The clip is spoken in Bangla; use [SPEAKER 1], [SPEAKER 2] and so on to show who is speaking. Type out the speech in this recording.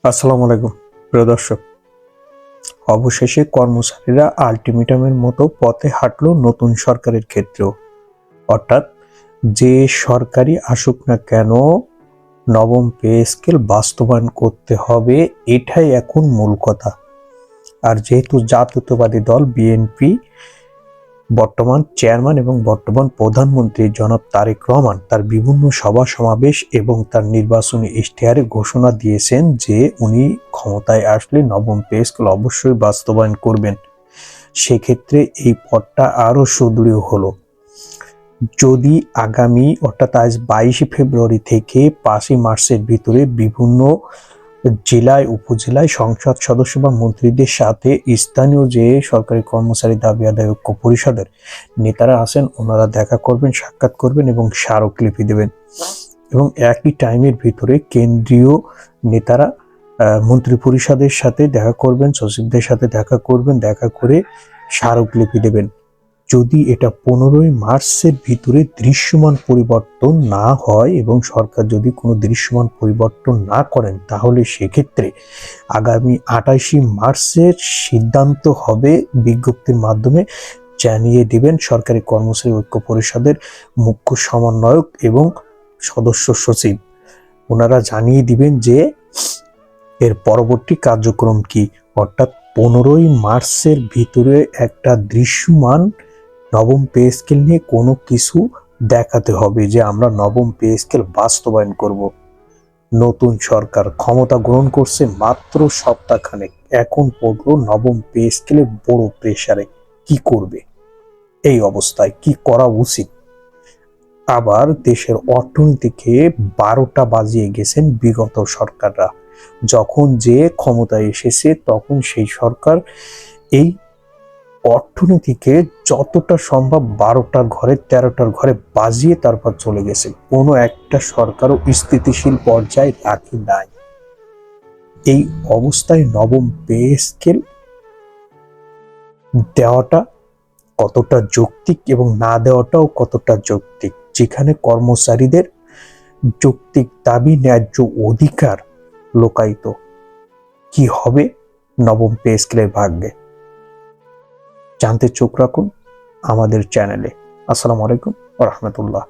[SPEAKER 1] আসসালামু আলাইকুম প্রিয় দর্শক। অবশেষে কর্মচারীরা আলটিমেটামের মতো পথে হাঁটলো নতুন সরকারের ক্ষেত্রেও। অর্থাৎ যে সরকারই আসুক না কেন নবম পে স্কেল বাস্তবায়ন করতে হবে, এটাই এখন মূল কথা। আর যেহেতু জাতীয়তাবাদী দল বিএনপি বর্তমান চেয়ারম্যান এবং বর্তমান প্রধানমন্ত্রী জনাব তারেক রহমান তার বিভিন্ন সভা সমাবেশ এবং তার নির্বাচনী ইশতেহারে ঘোষণা দিয়েছেন যে উনি ক্ষমতায় আসলে নবম পে স্কেল অবশ্যই বাস্তবায়ন করবেন। সেক্ষেত্রে এই পথটা আরো সুদৃঢ় হলো। যদি আগামী অর্থাৎ আজ 22 ফেব্রুয়ারি থেকে 5 মার্চের ভিতরে বিভিন্ন জেলায় উপজেলায় সংসদ সদস্য বা মন্ত্রীদের সাথে স্থানীয় যে সরকারি কর্মচারী দাবি আদায় ঐক্য পরিষদের নেতারা আছেন, ওনারা দেখা করবেন, সাক্ষাৎ করবেন এবং স্মারকলিপি দেবেন। এবং একই টাইমের ভিতরে কেন্দ্রীয় নেতারা মন্ত্রী পরিষদের সাথে দেখা করবেন, সচিবদের সাথে দেখা করবেন, দেখা করে স্মারকলিপি দেবেন। যদি এটা 15 মার্চের ভিতরে দৃশ্যমান পরিবর্তন না হয় এবং সরকার যদি কোনো দৃশ্যমান পরিবর্তন না করেন, তাহলে সেক্ষেত্রে আগামী 28 মার্চের সিদ্ধান্ত হবে বিজ্ঞপ্তির মাধ্যমে জানিয়ে দিবেন সরকারি কর্মচারী ঐক্য পরিষদের মুখ্য সমন্বয়ক এবং সদস্য সচিব। ওনারা জানিয়ে দিবেন যে এর পরবর্তী কার্যক্রম কি। অর্থাৎ 15 মার্চের ভিতরে একটা দৃশ্যমান নবম পে স্কেল নিয়ে কোনো কিছু দেখাতে হবে যে আমরা নবম পে স্কেল বাস্তবায়ন করব। নতুন সরকার ক্ষমতা গ্রহণ করছে মাত্র সপ্তাহখানেক, এখন পড়লো নবম পে স্কেলে বড় প্রেসারে। কি করবে এই অবস্থায়, কি করা উচিত? আবার দেশের অর্থনীতিকে 12টা বাজিয়ে গেছেন বিগত সরকাররা। যখন যে ক্ষমতায় এসেছে তখন সেই সরকার এই অর্থনীতিকে যতটা সম্ভব 12টার ঘরে 13টার ঘরে বাজিয়ে তারপর চলে গেছে। কোনো একটা সরকারও স্থিতিশীল পর্যায়ে রাখে নাই। এই অবস্থায় নবম পে স্কেল দেওয়াটা কতটা যৌক্তিক এবং না দেওয়াটাও কতটা যৌক্তিক, যেখানে কর্মচারীদের যৌক্তিক দাবি, ন্যায্য অধিকার লোকায়িত। কি হবে নবম পে স্কেলের ভাগ্যে? জানতে চোখ রাখুন আমাদের চ্যানেলে। আসসালামু আলাইকুম ওয়া রাহমাতুল্লাহ।